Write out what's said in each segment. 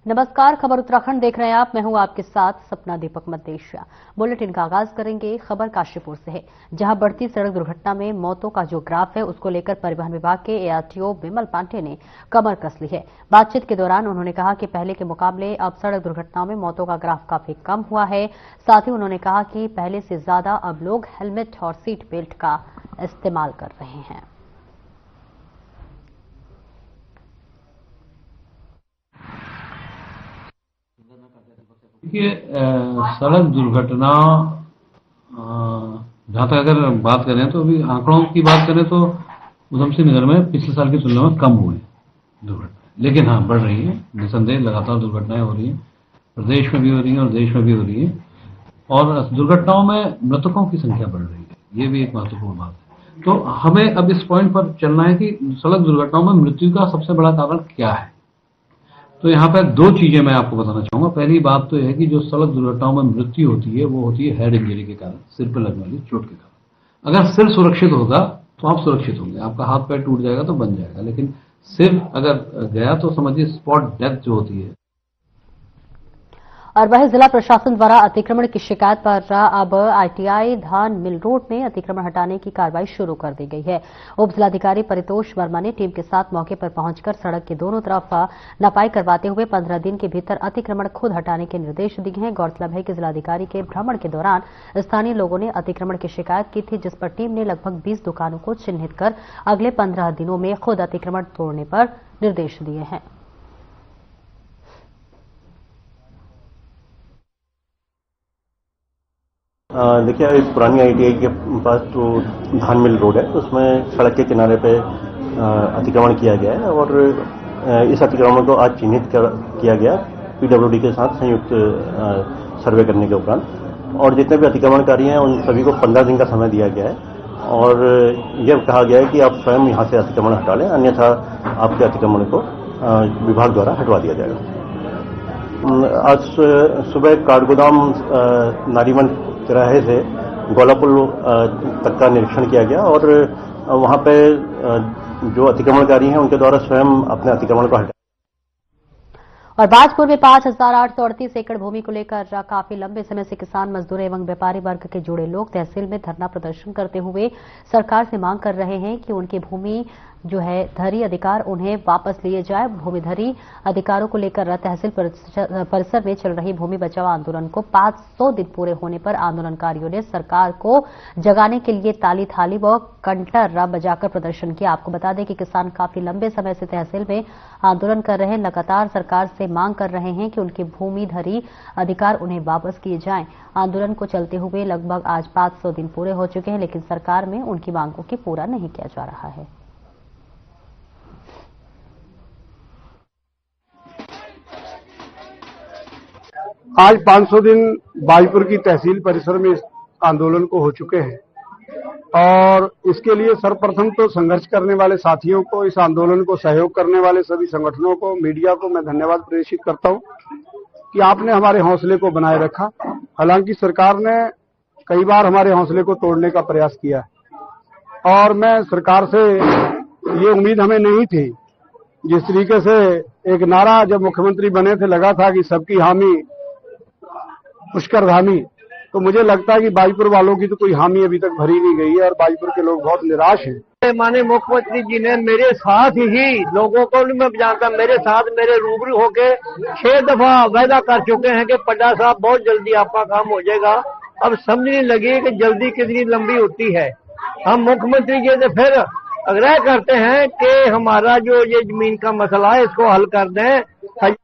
नमस्कार, खबर उत्तराखंड देख रहे हैं आप। मैं हूं आपके साथ सपना दीपक मदेशिया। बुलेटिन का आगाज करेंगे खबर काशीपुर से है, जहां बढ़ती सड़क दुर्घटना में मौतों का जो ग्राफ है उसको लेकर परिवहन विभाग के एआरटीओ विमल पांडे ने कमर कस ली है। बातचीत के दौरान उन्होंने कहा कि पहले के मुकाबले अब सड़क दुर्घटनाओं में मौतों का ग्राफ काफी कम हुआ है। साथ ही उन्होंने कहा कि पहले से ज्यादा अब लोग हेलमेट और सीट बेल्ट का इस्तेमाल कर रहे हैं। देखिए, सड़क दुर्घटना जहाँ तक अगर बात करें तो अभी आंकड़ों की बात करें तो उधमसिंह नगर में पिछले साल की तुलना में कम हुए दुर्घटनाएं, लेकिन हाँ बढ़ रही है। निसंदेह लगातार दुर्घटनाएं हो रही हैं, प्रदेश में भी हो रही हैं और देश में भी हो रही है। और दुर्घटनाओं में मृतकों की संख्या बढ़ रही है, ये भी एक महत्वपूर्ण बात है। तो हमें अब इस पॉइंट पर चलना है कि सड़क दुर्घटनाओं में मृत्यु का सबसे बड़ा कारण क्या है। तो यहाँ पर दो चीजें मैं आपको बताना चाहूंगा। पहली बात तो यह है कि जो सड़क दुर्घटनाओं में मृत्यु होती है वो होती है हेड इंजरी के कारण, सिर पर लगने वाली चोट के कारण। अगर सिर सुरक्षित होगा तो आप सुरक्षित होंगे, आपका हाथ पैर टूट जाएगा तो बन जाएगा, लेकिन सिर अगर गया तो समझिए स्पॉट डेथ जो होती है। और वहीं जिला प्रशासन द्वारा अतिक्रमण की शिकायत पर अब आईटीआई धान मिल रोड में अतिक्रमण हटाने की कार्रवाई शुरू कर दी गई है। उप जिलाधिकारी परितोष वर्मा ने टीम के साथ मौके पर पहुंचकर सड़क के दोनों तरफ नपाई करवाते हुए 15 दिन के भीतर अतिक्रमण खुद हटाने के निर्देश दिए हैं। गौरतलब है कि जिलाधिकारी के भ्रमण के दौरान स्थानीय लोगों ने अतिक्रमण की शिकायत की थी, जिस पर टीम ने लगभग 20 दुकानों को चिन्हित कर अगले 15 दिनों में खुद अतिक्रमण तोड़ने पर निर्देश दिए हैं। देखिए, इस पुरानी आईटीआई के पास जो धान मिल रोड है उसमें सड़क के किनारे पे अतिक्रमण किया गया है और इस अतिक्रमण को आज चिन्हित किया गया पीडब्ल्यूडी के साथ संयुक्त सर्वे करने के उपरांत। और जितने भी अतिक्रमणकारी हैं उन सभी को 15 दिन का समय दिया गया है और यह कहा गया है कि आप स्वयं यहाँ से अतिक्रमण हटा लें, अन्यथा आपके अतिक्रमण को विभाग द्वारा हटवा दिया जाएगा। आज सुबह काठगोदाम नारीवन तिराहे से गोलापुल तक का निरीक्षण किया गया और वहां पे जो अतिक्रमणकारी हैं उनके द्वारा स्वयं अपने अतिक्रमण को हटाया। और बाजपुर में 5,838 एकड़ भूमि को लेकर काफी लंबे समय से किसान, मजदूर एवं व्यापारी वर्ग के जुड़े लोग तहसील में धरना प्रदर्शन करते हुए सरकार से मांग कर रहे हैं कि उनकी भूमि जो है धरी अधिकार उन्हें वापस लिए जाए। भूमिधरी अधिकारों को लेकर तहसील परिसर में चल रही भूमि बचाओ आंदोलन को 500 दिन पूरे होने पर आंदोलनकारियों ने सरकार को जगाने के लिए ताली थाली व कंटर बजाकर प्रदर्शन किया। आपको बता दें कि किसान काफी लंबे समय से तहसील में आंदोलन कर रहे हैं, लगातार सरकार से मांग कर रहे हैं कि उनकी भूमिधरी अधिकार उन्हें वापस किए जाएं। आंदोलन को चलते हुए लगभग आज 500 दिन पूरे हो चुके हैं, लेकिन सरकार में उनकी मांगों की पूरा नहीं किया जा रहा है। आज 500 दिन बाजपुर की तहसील परिसर में इस आंदोलन को हो चुके हैं और इसके लिए सर्वप्रथम तो संघर्ष करने वाले साथियों को, इस आंदोलन को सहयोग करने वाले सभी संगठनों को, मीडिया को मैं धन्यवाद प्रेषित करता हूं कि आपने हमारे हौसले को बनाए रखा। हालांकि सरकार ने कई बार हमारे हौसले को तोड़ने का प्रयास किया है और मैं सरकार से ये उम्मीद हमें नहीं थी। जिस तरीके से एक नारा जब मुख्यमंत्री बने थे लगा था कि सबकी हामी पुष्कर धामी, तो मुझे लगता है कि बाजपुर वालों की तो कोई हामी अभी तक भरी नहीं गई है और बाजपुर के लोग बहुत निराश हैं। माननीय मुख्यमंत्री जी ने मेरे साथ ही लोगों को मैं जानता, मेरे साथ मेरे रूबरू होके 6 दफा वायदा कर चुके हैं कि पड्डा साहब बहुत जल्दी आपका काम हो जाएगा। अब समझने लगी कि जल्दी कितनी लंबी होती है। हम मुख्यमंत्री जी से फिर आग्रह करते हैं कि हमारा जो ये जमीन का मसला है इसको हल कर दें।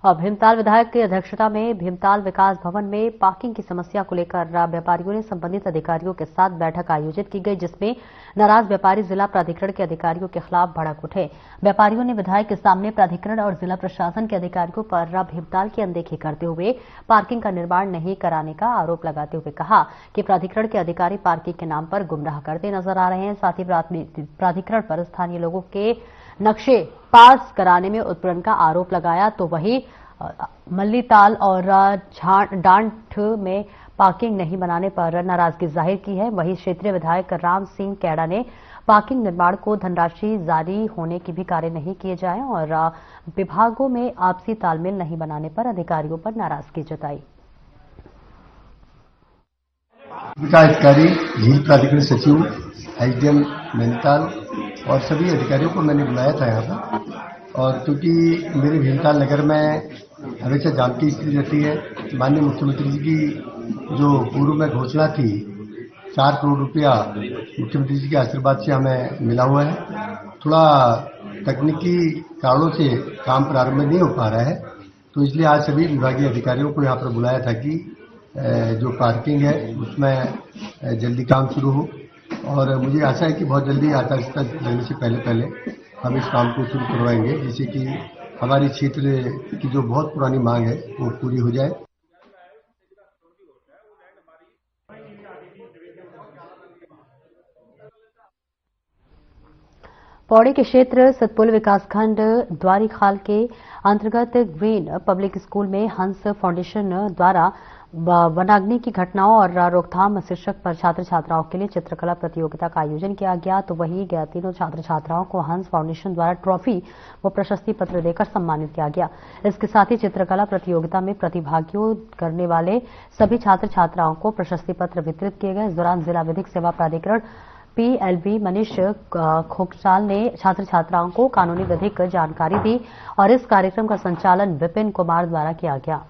और भीमताल विधायक की अध्यक्षता में भीमताल विकास भवन में पार्किंग की समस्या को लेकर व्यापारियों ने संबंधित अधिकारियों के साथ बैठक आयोजित की गई, जिसमें नाराज व्यापारी जिला प्राधिकरण के अधिकारियों के खिलाफ भड़क उठे। व्यापारियों ने विधायक के सामने प्राधिकरण और जिला प्रशासन के अधिकारियों पर भीमताल की अनदेखी करते हुए पार्किंग का निर्माण नहीं कराने का आरोप लगाते हुए कहा कि प्राधिकरण के अधिकारी पार्किंग के नाम पर गुमराह करते नजर आ रहे हैं। साथ ही प्राधिकरण पर स्थानीय लोगों के नक्शे पास कराने में उत्पीड़न का आरोप लगाया। तो वही मल्लीताल और डांठ में पार्किंग नहीं बनाने पर नाराजगी जाहिर की है। वहीं क्षेत्रीय विधायक राम सिंह कैड़ा ने पार्किंग निर्माण को धनराशि जारी होने की भी कार्य नहीं किए जाए और विभागों में आपसी तालमेल नहीं बनाने पर अधिकारियों पर नाराजगी जताई। विकास अधिकारी, झील प्राधिकरण सचिव, एसडीएम नैनीताल और सभी अधिकारियों को मैंने बुलाया था यहाँ पर। और क्योंकि मेरे भीमताल नगर में हमेशा जाम की स्थिति रहती है, माननीय मुख्यमंत्री जी की जो पूर्व में घोषणा थी 4 करोड़ रुपया मुख्यमंत्री जी के आशीर्वाद से हमें मिला हुआ है। थोड़ा तकनीकी कारणों से काम प्रारंभ नहीं हो पा रहा है, तो इसलिए आज सभी विभागीय अधिकारियों को यहाँ पर बुलाया था कि जो पार्किंग है उसमें जल्दी काम शुरू हो। और मुझे आशा है कि बहुत जल्दी आचार संहिता लगने से पहले हम इस काम को शुरू करवाएंगे, जिससे कि हमारी क्षेत्र की जो बहुत पुरानी मांग है वो पूरी हो जाए। पौड़ी के क्षेत्र सतपुल विकासखंड द्वारीखाल के अंतर्गत ग्रीन पब्लिक स्कूल में हंस फाउंडेशन द्वारा वनाग्नि की घटनाओं और रोकथाम शीर्षक पर छात्र छात्राओं के लिए चित्रकला प्रतियोगिता का आयोजन किया गया। तो वहीं गया तीनों छात्र छात्राओं को हंस फाउंडेशन द्वारा ट्रॉफी व प्रशस्ति पत्र देकर सम्मानित किया गया। इसके साथ ही चित्रकला प्रतियोगिता में प्रतिभागियों करने वाले सभी छात्र छात्राओं को प्रशस्ति पत्र वितरित किए गए। इस दौरान जिला विधिक सेवा प्राधिकरण PLB मनीष खोकसाल ने छात्र छात्राओं को कानूनी विधिक जानकारी दी और इस कार्यक्रम का संचालन विपिन कुमार द्वारा किया गया।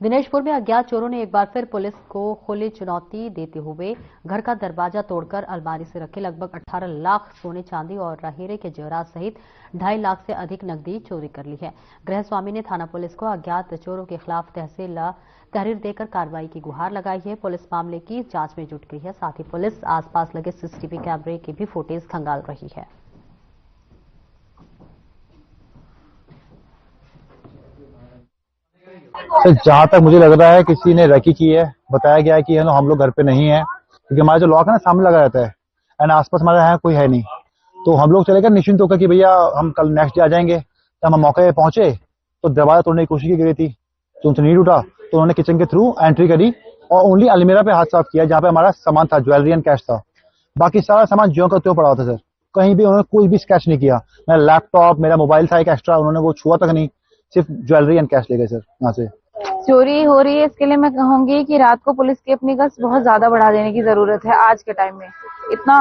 दिनेशपुर में अज्ञात चोरों ने एक बार फिर पुलिस को खुली चुनौती देते हुए घर का दरवाजा तोड़कर अलमारी से रखे लगभग 18 लाख सोने चांदी और हीरे के जेवरात सहित 2.5 लाख से अधिक नकदी चोरी कर ली है। गृह स्वामी ने थाना पुलिस को अज्ञात चोरों के खिलाफ तहरीर देकर कार्रवाई की गुहार लगाई है। पुलिस मामले की जांच में जुट गई है। साथ ही पुलिस आसपास लगे CCTV कैमरे की भी फुटेज खंगाल रही है। सर, जहाँ तक मुझे लग रहा है किसी ने रेकी की है। बताया गया है कि हम लोग घर पे नहीं है, क्योंकि हमारा जो लॉक है ना सामने लगा रहता है एंड आसपास हमारे यहाँ कोई है नहीं। तो हम लोग चले गए निश्चिंत होकर कि भैया हम कल नेक्स्ट डे आ जाएंगे। जब हम मौके पे पहुंचे तो दरवाजा तोड़ने की कोशिश की गई थी, तो उनसे नहीं टूटा तो उन्होंने किचन के थ्रू एंट्री करी और ओनली अलमीरा पे हाथ साफ किया जहाँ पे हमारा सामान था, ज्वेलरी एंड कैश था। बाकी सारा सामान ज्यों का त्यों पड़ा हुआ था सर, कहीं भी उन्होंने कोई भी स्केच नहीं किया। मेरा लैपटॉप, मेरा मोबाइल था एक एक्स्ट्रा, उन्होंने वो छुआ तक नहीं, सिर्फ ज्वेलरी एंड कैश ले गए सर। यहाँ से चोरी हो रही है, इसके लिए मैं कहूंगी कि रात को पुलिस की अपनी गश्त बहुत ज्यादा बढ़ा देने की जरूरत है। आज के टाइम में इतना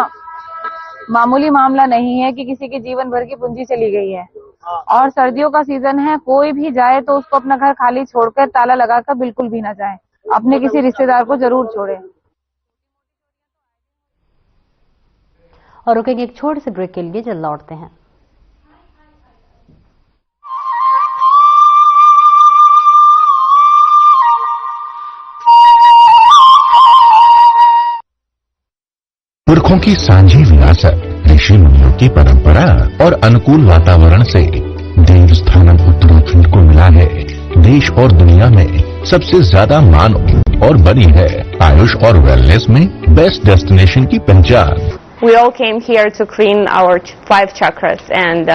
मामूली मामला नहीं है कि किसी के जीवन भर की पूंजी चली गई है। और सर्दियों का सीजन है, कोई भी जाए तो उसको अपना घर खाली छोड़कर ताला लगाकर बिल्कुल भी ना जाए, अपने किसी रिश्तेदार को जरूर छोड़े। और रुकेंगे एक छोटे से ब्रेक के लिए, जल्द लौटते हैं। पुरखों की सांझी विरासत, ऋषि मुनियों की परंपरा और अनुकूल वातावरण से देवस्थानम उत्तराखंड को मिला है देश और दुनिया में सबसे ज्यादा मान और बनी है आयुष और वेलनेस में बेस्ट डेस्टिनेशन की पहचान। We all came here to clean our 5 chakras and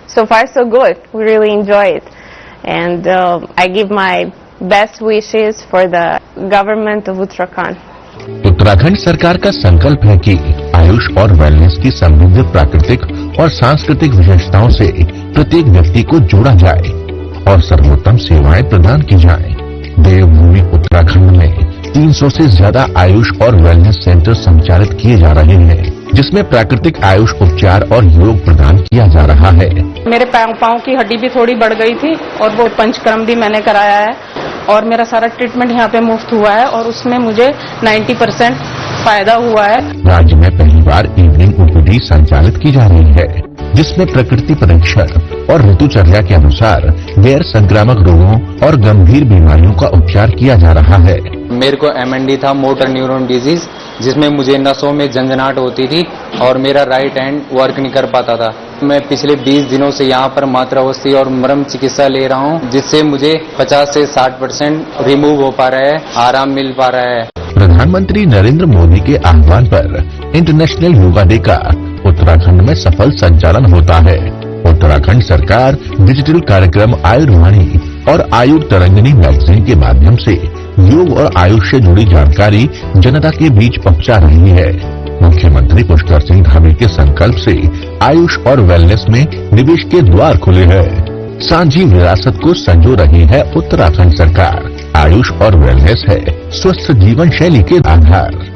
so far so good. We really enjoy it and I give my best wishes for the government of Uttarakhand. Uttarakhand सरकार का संकल्प है कि आयुष और wellness की समृद्ध प्राकृतिक और सांस्कृतिक विशेषताओं से प्रत्येक व्यक्ति को जोड़ा जाए और सर्वोत्तम सेवाएं प्रदान की जाएं। देवभूमि उत्तराखंड में 300 से ज्यादा आयुष और वेलनेस सेंटर संचालित किए जा रहे हैं, जिसमें प्राकृतिक आयुष उपचार और योग प्रदान किया जा रहा है। मेरे पाँव की हड्डी भी थोड़ी बढ़ गई थी और वो पंचकर्म भी मैंने कराया है और मेरा सारा ट्रीटमेंट यहाँ पे मुफ्त हुआ है और उसमें मुझे 90% फायदा हुआ है। राज्य में पहली बार इवनिंग OPD संचालित की जा रही है, जिसमें प्रकृति परीक्षण और ऋतुचर्या के अनुसार गैर संक्रामक रोगों और गंभीर बीमारियों का उपचार किया जा रहा है। मेरे को MND था, मोटर न्यूरॉन डिजीज, जिसमें मुझे नसों में झंझनाहट होती थी और मेरा राइट हैंड वर्क नहीं कर पाता था। मैं पिछले 20 दिनों से यहाँ पर मात्रावस्थी और मरम चिकित्सा ले रहा हूँ, जिससे मुझे 50 से 60% रिमूव हो पा रहा है, आराम मिल पा रहा है। प्रधानमंत्री नरेंद्र मोदी के आह्वान पर इंटरनेशनल योगा डे का उत्तराखंड में सफल संचालन होता है। उत्तराखंड सरकार डिजिटल कार्यक्रम आयुर्वाणी और आयुर तरंगिनी मैगजीन के माध्यम से योग और आयुष से जुड़ी जानकारी जनता के बीच पहुंचा रही है। मुख्यमंत्री पुष्कर सिंह धामी के संकल्प से आयुष और वेलनेस में निवेश के द्वार खुले हैं। सांझी विरासत को संजो रही है उत्तराखंड सरकार। आयुष और वेलनेस है स्वस्थ जीवन शैली के आधार।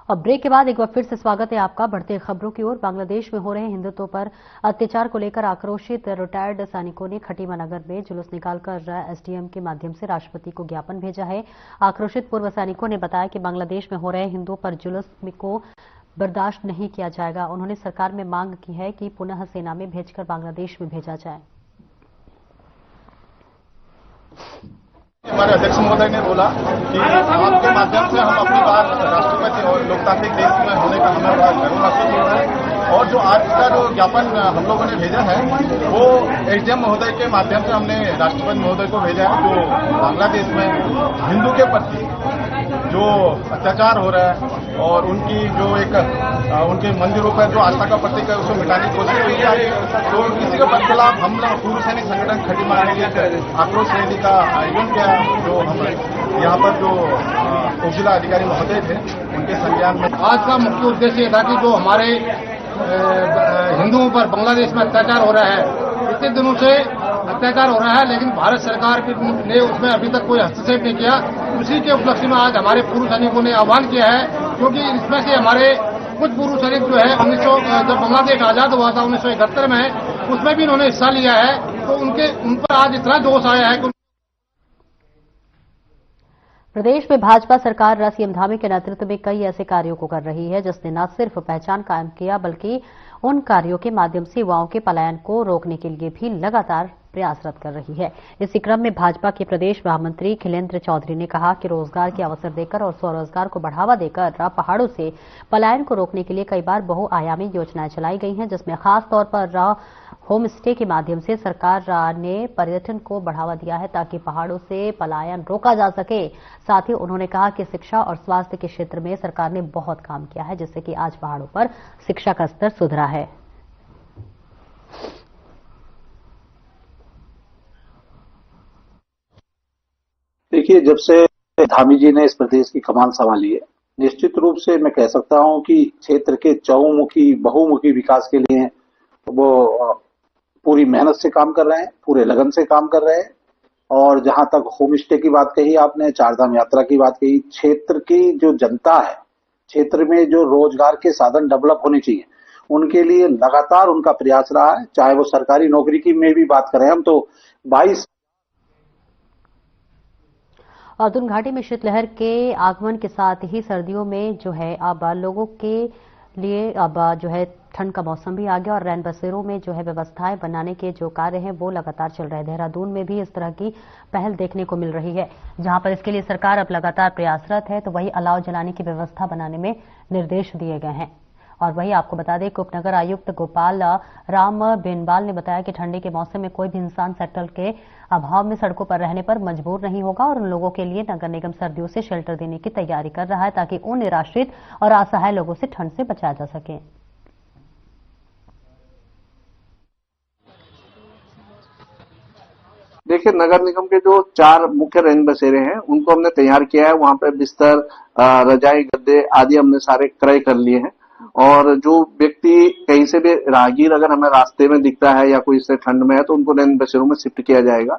अब ब्रेक के बाद एक बार फिर से स्वागत है आपका। बढ़ते खबरों की ओर। बांग्लादेश में हो रहे हिंदुत्व पर अत्याचार को लेकर आक्रोशित रिटायर्ड सैनिकों ने खटीमा नगर में जुलूस निकालकर एसडीएम के माध्यम से राष्ट्रपति को ज्ञापन भेजा है। आक्रोशित पूर्व सैनिकों ने बताया कि बांग्लादेश में हो रहे हिंदुओं पर जुलूस को बर्दाश्त नहीं किया जाएगा। उन्होंने सरकार में मांग की है कि पुनः सेना में भेजकर बांग्लादेश में भेजा जाए। हमारे अध्यक्ष महोदय ने बोला कि आपके माध्यम से हम अपनी बार राष्ट्रपति और लोकतांत्रिक देश में होने का हमें बड़ा गर्व महसूस हो रहा है। और जो आज का जो ज्ञापन हम लोगों ने भेजा है वो एसडीएम महोदय के माध्यम से हमने राष्ट्रपति महोदय को भेजा है, जो बांग्लादेश में हिंदू के प्रति जो अत्याचार हो रहा है और उनकी जो एक उनके मंदिरों पर जो आस्था का प्रतीक है उसको मिटाने की कोशिश हुई है। तो इसी के खिलाफ हम लोग पूर्व सैनिक संगठन खटीमा ने एक आक्रोश रैली का आयोजन किया, जो हम यहाँ पर जो उपजिला अधिकारी महोदय थे उनके संज्ञान में। आज का मुख्य उद्देश्य ये था कि जो हमारे हिंदुओं पर बांग्लादेश में अत्याचार हो रहा है, इतने दिनों से अत्याचार हो रहा है, लेकिन भारत सरकार ने उसमें अभी तक कोई हस्तक्षेप नहीं किया। उसी के उपलक्ष्य में आज हमारे पूर्व सैनिकों ने आह्वान किया है, क्योंकि इसमें से हमारे कुछ पूर्व सैनिक जो है जब बांग्लादेश आजाद हुआ था 1971 में, उसमें भी इन्होंने हिस्सा लिया है। तो उन पर आज इतना जोश आया है कि प्रदेश में भाजपा सरकार सीएम धामी के नेतृत्व में कई ऐसे कार्यों को कर रही है जिसने न सिर्फ पहचान कायम किया बल्कि उन कार्यों के माध्यम से युवाओं के पलायन को रोकने के लिए भी लगातार प्रयासरत कर रही है। इसी क्रम में भाजपा के प्रदेश महामंत्री खिलेंद्र चौधरी ने कहा कि रोजगार के अवसर देकर और स्वरोजगार को बढ़ावा देकर पहाड़ों से पलायन को रोकने के लिए कई बार बहुआयामी योजनाएं चलाई गई हैं, जिसमें खास तौर पर होम स्टे के माध्यम से सरकार ने पर्यटन को बढ़ावा दिया है ताकि पहाड़ों से पलायन रोका जा सके। साथ ही उन्होंने कहा कि शिक्षा और स्वास्थ्य के क्षेत्र में सरकार ने बहुत काम किया है, जिससे कि आज पहाड़ों पर शिक्षा का स्तर सुधरा है। देखिए, जब से धामी जी ने इस प्रदेश की कमान संभाली है, निश्चित रूप से मैं कह सकता हूं कि क्षेत्र के चहुमुखी बहुमुखी विकास के लिए वो पूरी मेहनत से काम कर रहे हैं, पूरे लगन से काम कर रहे हैं। और जहां तक होम स्टे की बात कही आपने, चारधाम यात्रा की बात कही, क्षेत्र की जो जनता है, क्षेत्र में जो रोजगार के साधन डेवलप होने चाहिए, उनके लिए लगातार उनका प्रयास रहा है। चाहे वो सरकारी नौकरी की में भी बात करें हम, तो 22 अर्जुन घाटी में शीतलहर के आगमन के साथ ही सर्दियों में जो है अब लोगों के लिए अब जो है ठंड का मौसम भी आ गया और रैन बसेरों में जो है व्यवस्थाएं बनाने के जो कार्य हैं वो लगातार चल रहे हैं। देहरादून में भी इस तरह की पहल देखने को मिल रही है, जहां पर इसके लिए सरकार अब लगातार प्रयासरत है। तो वही अलाव जलाने की व्यवस्था बनाने में निर्देश दिए गए हैं। और वही आपको बता दें कि उपनगर आयुक्त गोपाल राम बेनवाल ने बताया कि ठंडी के मौसम में कोई भी इंसान शेल्टर के अभाव में सड़कों पर रहने पर मजबूर नहीं होगा और उन लोगों के लिए नगर निगम सर्दियों से शेल्टर देने की तैयारी कर रहा है ताकि उन निराश्रित और असहाय लोगों से ठंड से बचाया जा सके। देखिए, नगर निगम के जो 4 मुख्य रैन बसेरे हैं उनको हमने तैयार किया है। वहां पे बिस्तर, रजाई, गद्दे आदि हमने सारे क्रय कर लिए हैं। और जो व्यक्ति कहीं से भी राहगीर अगर हमें रास्ते में दिखता है या कोई इससे ठंड में है तो उनको रैन बसेरों में शिफ्ट किया जाएगा।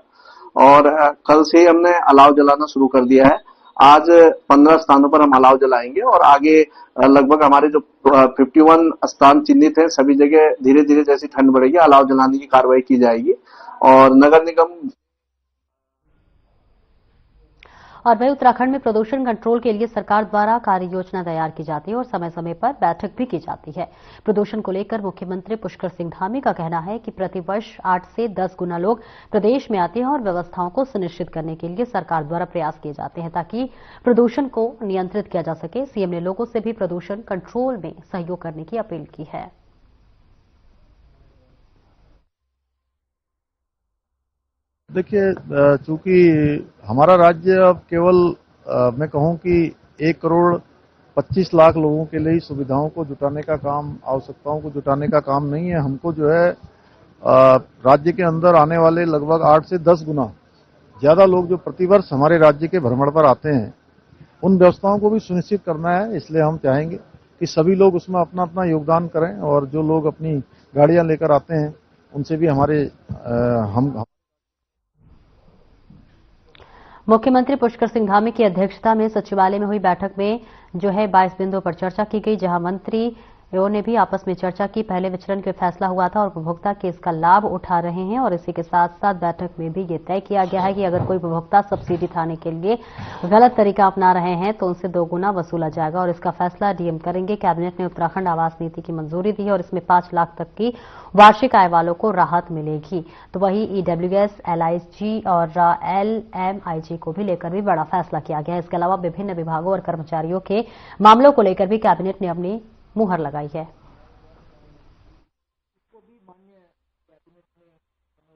और कल से ही हमने अलाव जलाना शुरू कर दिया है। आज 15 स्थानों पर हम अलाव जलाएंगे और आगे लगभग हमारे जो 51 स्थान चिन्हित है, सभी जगह धीरे धीरे जैसी ठंड बढ़ेगी अलाव जलाने की कार्रवाई की जाएगी। और नगर निगम और वही उत्तराखंड में प्रदूषण कंट्रोल के लिए सरकार द्वारा कार्य योजना तैयार की जाती है और समय समय पर बैठक भी की जाती है। प्रदूषण को लेकर मुख्यमंत्री पुष्कर सिंह धामी का कहना है कि प्रतिवर्ष 8 से 10 गुना लोग प्रदेश में आते हैं और व्यवस्थाओं को सुनिश्चित करने के लिए सरकार द्वारा प्रयास किए जाते हैं ताकि प्रदूषण को नियंत्रित किया जा सके। सीएम ने लोगों से भी प्रदूषण कंट्रोल में सहयोग करने की अपील की है। देखिए, चूंकि हमारा राज्य अब केवल मैं कहूं कि 1,25,00,000 लोगों के लिए सुविधाओं को जुटाने का काम, आवश्यकताओं को जुटाने का काम नहीं है। हमको जो है राज्य के अंदर आने वाले लगभग 8 से 10 गुना ज्यादा लोग जो प्रतिवर्ष हमारे राज्य के भ्रमण पर आते हैं, उन व्यवस्थाओं को भी सुनिश्चित करना है। इसलिए हम चाहेंगे कि सभी लोग उसमें अपना अपना योगदान करें और जो लोग अपनी गाड़ियां लेकर आते हैं उनसे भी हमारे मुख्यमंत्री पुष्कर सिंह धामी की अध्यक्षता में सचिवालय में हुई बैठक में जो है 22 बिंदुओं पर चर्चा की गई, जहां मंत्रियों ने भी आपस में चर्चा की। पहले विचलन का फैसला हुआ था और उपभोक्ता के इसका लाभ उठा रहे हैं और इसी के साथ साथ बैठक में भी ये तय किया गया है कि अगर कोई उपभोक्ता सब्सिडी थाने के लिए गलत तरीका अपना रहे हैं तो उनसे 2 गुना वसूला जाएगा और इसका फैसला डीएम करेंगे। कैबिनेट ने उत्तराखंड आवास नीति की मंजूरी दी है और इसमें 5 लाख तक की वार्षिक आय वालों को राहत मिलेगी। तो वही ईडब्ल्यूएस, एलआईजी और एलएमआईजी को भी लेकर भी बड़ा फैसला किया गया है। इसके अलावा विभिन्न विभागों और कर्मचारियों के मामलों को लेकर भी कैबिनेट ने अपनी मुहर लगाई है।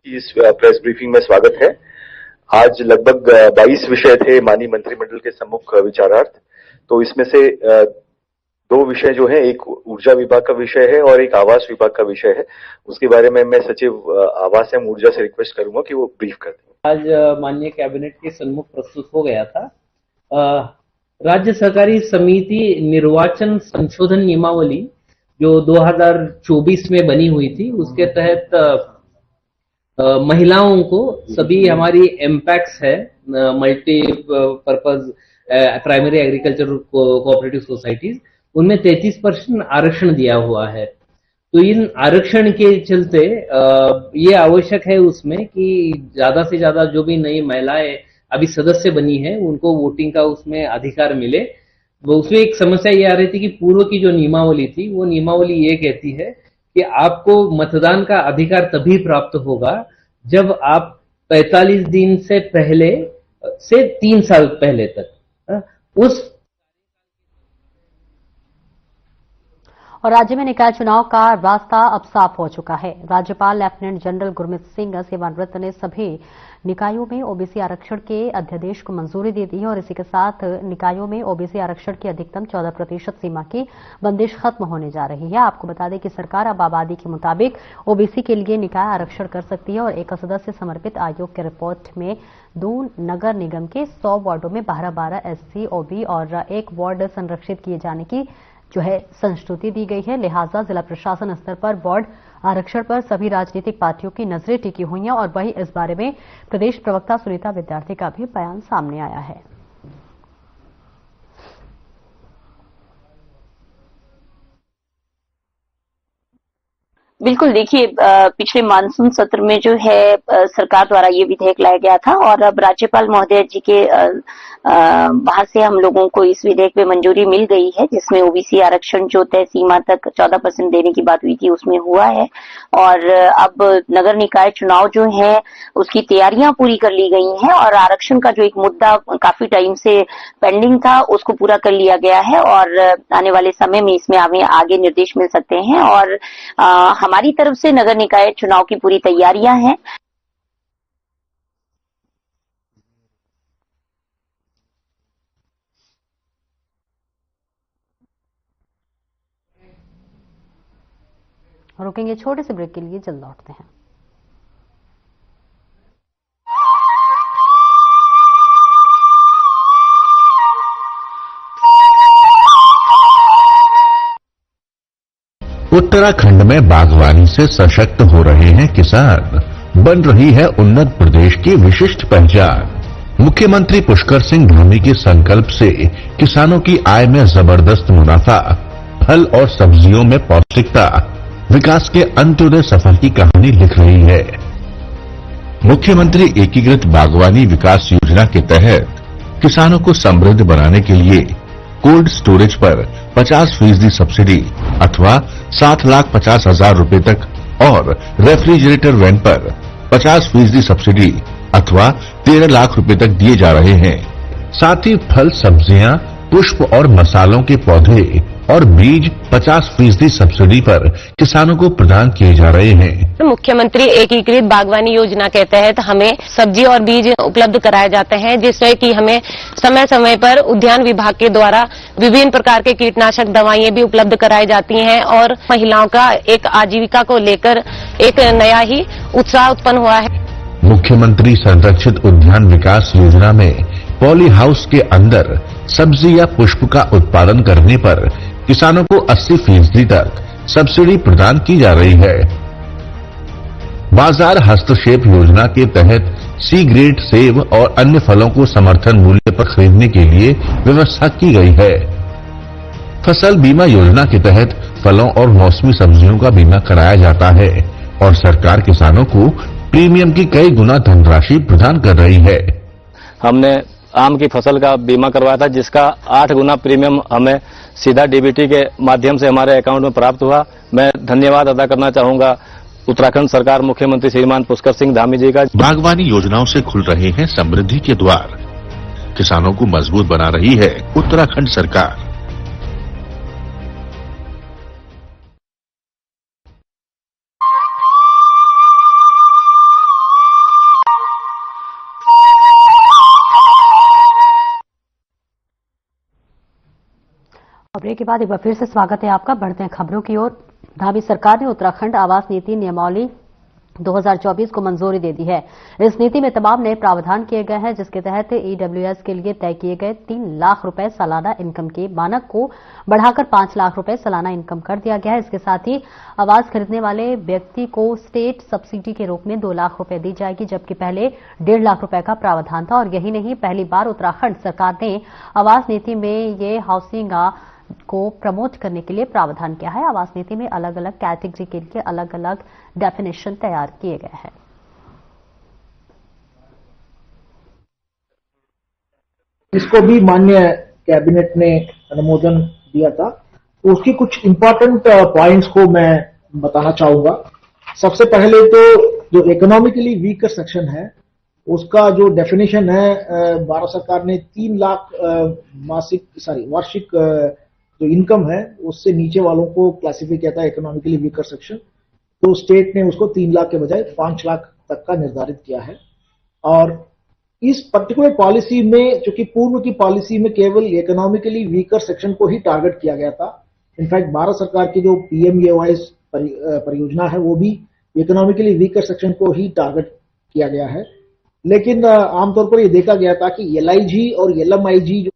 इस प्रेस ब्रीफिंग में स्वागत है। आज लगभग 22 विषय थे माननीय मंत्रिमंडल के सम्मुख विचारार्थ। तो इसमें से 2 विषय जो है, एक ऊर्जा विभाग का विषय है और एक आवास विभाग का विषय है। उसके बारे में मैं सचिव आवास एवं ऊर्जा से रिक्वेस्ट करूंगा कि वो ब्रीफ कर दें। आज माननीय कैबिनेट के सम्मुख प्रस्तुत हो गया था राज्य सहकारी समिति निर्वाचन संशोधन नियमावली जो 2024 में बनी हुई थी। उसके तहत महिलाओं को सभी हमारी एम्पैक्स है, multi purpose primary agriculture cooperative societies, उनमें 33% आरक्षण दिया हुआ है। तो इन आरक्षण के चलते ये आवश्यक है उसमें कि ज्यादा से ज्यादा जो भी नई महिलाएं अभी सदस्य बनी है उनको वोटिंग का उसमें अधिकार मिले। वो उसमें एक समस्या ये आ रही थी कि पूर्व की जो नियमावली थी वो नियमावली ये कहती है कि आपको मतदान का अधिकार तभी प्राप्त होगा जब आप 45 दिन से पहले से 3 साल पहले तक उस। और राज्य में निकाय चुनाव का रास्ता अब साफ हो चुका है। राज्यपाल लेफ्टिनेंट जनरल गुरमीत सिंह सेवानिवृत्त ने सभी निकायों में ओबीसी आरक्षण के अध्यादेश को मंजूरी दे दी है और इसी के साथ निकायों में ओबीसी आरक्षण की अधिकतम 14% सीमा की बंदिश खत्म होने जा रही है। आपको बता दें कि सरकार अब आबादी के मुताबिक ओबीसी के लिए निकाय आरक्षण कर सकती है और एक सदस्य समर्पित आयोग के रिपोर्ट में 2 नगर निगम के 100 वार्डों में 12-12 एससी, ओबी और 1 वार्ड संरक्षित किए जाने की जो है संस्तुति दी गई है। लिहाजा जिला प्रशासन स्तर पर वार्ड आरक्षण पर सभी राजनीतिक पार्टियों की नजरें टिकी हुई हैं और वहीं इस बारे में प्रदेश प्रवक्ता सुनीता विद्यार्थी का भी बयान सामने आया है। बिल्कुल, देखिए पिछले मानसून सत्र में जो है सरकार द्वारा ये विधेयक लाया गया था और अब राज्यपाल महोदय जी के बाहर से हम लोगों को इस विधेयक में मंजूरी मिल गई है, जिसमें ओबीसी आरक्षण जो तय सीमा तक 14% देने की बात हुई थी उसमें हुआ है और अब नगर निकाय चुनाव जो है उसकी तैयारियां पूरी कर ली गई हैं और आरक्षण का जो एक मुद्दा काफी टाइम से पेंडिंग था उसको पूरा कर लिया गया है और आने वाले समय में इसमें हमें आगे निर्देश मिल सकते हैं और हमारी तरफ से नगर निकाय चुनाव की पूरी तैयारियां हैं। रुकेंगे छोटे से ब्रेक के लिए, जल्द लौटते हैं। उत्तराखंड में बागवानी से सशक्त हो रहे हैं किसान, बन रही है उन्नत प्रदेश की विशिष्ट पहचान। मुख्यमंत्री पुष्कर सिंह धामी के संकल्प से किसानों की आय में जबरदस्त मुनाफा, फल और सब्जियों में पौष्टिकता, विकास के अंत्योदय सफर की कहानी लिख रही है। मुख्यमंत्री एकीकृत बागवानी विकास योजना के तहत किसानों को समृद्ध बनाने के लिए कोल्ड स्टोरेज पर 50% सब्सिडी अथवा 7,50,000 रुपए तक और रेफ्रिजरेटर वैन पर 50% सब्सिडी अथवा 13 लाख रुपए तक दिए जा रहे हैं। साथ ही फल, सब्जियां पुष्प और मसालों के पौधे और बीज 50% सब्सिडी पर किसानों को प्रदान किए जा रहे हैं। मुख्यमंत्री एकीकृत बागवानी योजना के तहत हमें सब्जी और बीज उपलब्ध कराए जाते हैं, जिससे कि हमें समय समय पर उद्यान विभाग के द्वारा विभिन्न प्रकार के कीटनाशक दवाइयां भी उपलब्ध कराई जाती हैं और महिलाओं का एक आजीविका को लेकर एक नया ही उत्साह उत्पन्न हुआ है। मुख्यमंत्री संरक्षित उद्यान विकास योजना में पॉली हाउस के अंदर सब्जी या पुष्प का उत्पादन करने पर किसानों को 80% तक सब्सिडी प्रदान की जा रही है। बाजार हस्तक्षेप योजना के तहत सी ग्रेड सेब और अन्य फलों को समर्थन मूल्य पर खरीदने के लिए व्यवस्था की गई है। फसल बीमा योजना के तहत फलों और मौसमी सब्जियों का बीमा कराया जाता है और सरकार किसानों को प्रीमियम की कई गुना धनराशि प्रदान कर रही है। हमने आम की फसल का बीमा करवाया था, जिसका 8 गुना प्रीमियम हमें सीधा डीबीटी के माध्यम से हमारे अकाउंट में प्राप्त हुआ। मैं धन्यवाद अदा करना चाहूंगा उत्तराखंड सरकार, मुख्यमंत्री श्रीमान पुष्कर सिंह धामी जी का। बागवानी योजनाओं से खुल रहे हैं समृद्धि के द्वार, किसानों को मजबूत बना रही है उत्तराखंड सरकार। ब्रेक के बाद एक बार फिर से स्वागत है आपका। बढ़ते हैं खबरों की ओर। धामी सरकार ने उत्तराखंड आवास नीति नियमावली 2024 को मंजूरी दे दी है। इस नीति में तमाम नए प्रावधान किए गए हैं, जिसके तहत ईडब्ल्यूएस के लिए तय किए गए 3 लाख रुपए सालाना इनकम के मानक को बढ़ाकर 5 लाख रुपए सालाना इनकम कर दिया गया है। इसके साथ ही आवास खरीदने वाले व्यक्ति को स्टेट सब्सिडी के रूप में 2 लाख रुपए दी जाएगी, जबकि पहले 1.5 लाख रुपए का प्रावधान था। और यही नहीं, पहली बार उत्तराखंड सरकार ने आवास नीति में ये हाउसिंग को प्रमोट करने के लिए प्रावधान किया है। आवास नीति में अलग अलग कैटेगरी के लिए अलग अलग डेफिनेशन तैयार किए गए हैं। इसको भी माननीय कैबिनेट ने अनुमोदन दिया था, तो उसकी कुछ इंपॉर्टेंट पॉइंट्स को मैं बताना चाहूंगा। सबसे पहले तो जो इकोनॉमिकली वीकर सेक्शन है, उसका जो डेफिनेशन है, भारत सरकार ने 3 लाख वार्षिक जो इनकम है उससे नीचे वालों को क्लासिफाई किया था इकोनॉमिकली वीकर सेक्शन। तो स्टेट ने उसको 3 लाख के बजाय 5 लाख तक का निर्धारित किया है। और इस पर्टिकुलर पॉलिसी में, चूंकि पूर्व की पॉलिसी में केवल इकोनॉमिकली वीकर सेक्शन को ही टारगेट किया गया था। इनफैक्ट भारत सरकार की जो पीएमएवाई परियोजना है वो भी इकोनॉमिकली वीकर सेक्शन को ही टारगेट किया गया है। लेकिन आमतौर पर यह देखा गया था कि एलआईजी और एलएमआईजी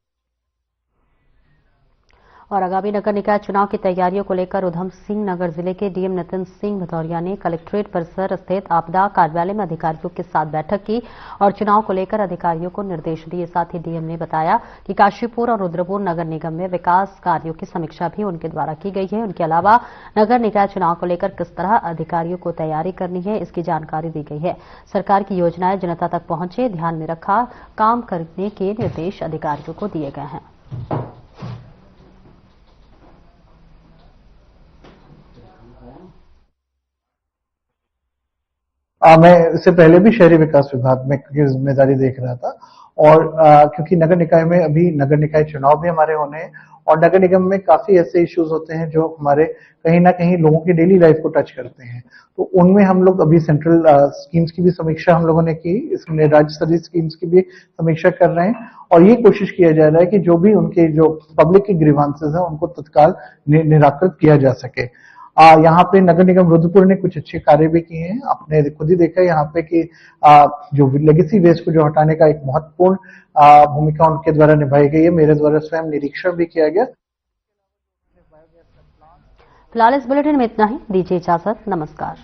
और आगामी नगर निकाय चुनाव की तैयारियों को लेकर उधम सिंह नगर जिले के डीएम नितिन सिंह भदौरिया ने कलेक्ट्रेट परिसर स्थित आपदा कार्यालय में अधिकारियों के साथ बैठक की और चुनाव को लेकर अधिकारियों को निर्देश दिए। साथ ही डीएम ने बताया कि काशीपुर और रुद्रपुर नगर निगम में विकास कार्यों की समीक्षा भी उनके द्वारा की गई है। उनके अलावा नगर निकाय चुनाव को लेकर किस तरह अधिकारियों को तैयारी करनी है, इसकी जानकारी दी गई है। सरकार की योजनाएं जनता तक पहुंचे, ध्यान में रखा काम करने के निर्देश अधिकारियों को दिए गए हैं। मैं इससे पहले भी शहरी विकास विभाग में जिम्मेदारी देख रहा था और क्योंकि नगर निकाय में अभी नगर निकाय चुनाव भी हमारे होने हैं और नगर निगम में काफी ऐसे इश्यूज होते हैं जो हमारे कहीं ना कहीं लोगों की डेली लाइफ को टच करते हैं। तो उनमें हम लोग अभी सेंट्रल स्कीम्स की भी समीक्षा हम लोगों ने की, इसमें राज्य स्तरीय स्कीम्स की भी समीक्षा कर रहे हैं और ये कोशिश किया जा रहा है कि जो भी उनके जो पब्लिक की ग्रीवांसेस हैं उनको तत्काल निराकृत किया जा सके। यहाँ पे नगर निगम रुद्रपुर ने कुछ अच्छे कार्य भी किए हैं। आपने खुद ही देखा यहाँ पे कि जो लेगेसी वेस्ट को जो हटाने का एक महत्वपूर्ण भूमिका उनके द्वारा निभाई गई है। मेरे द्वारा स्वयं निरीक्षण भी किया गया। फिलहाल इस बुलेटिन में इतना ही। दीजिए इजाजत। नमस्कार।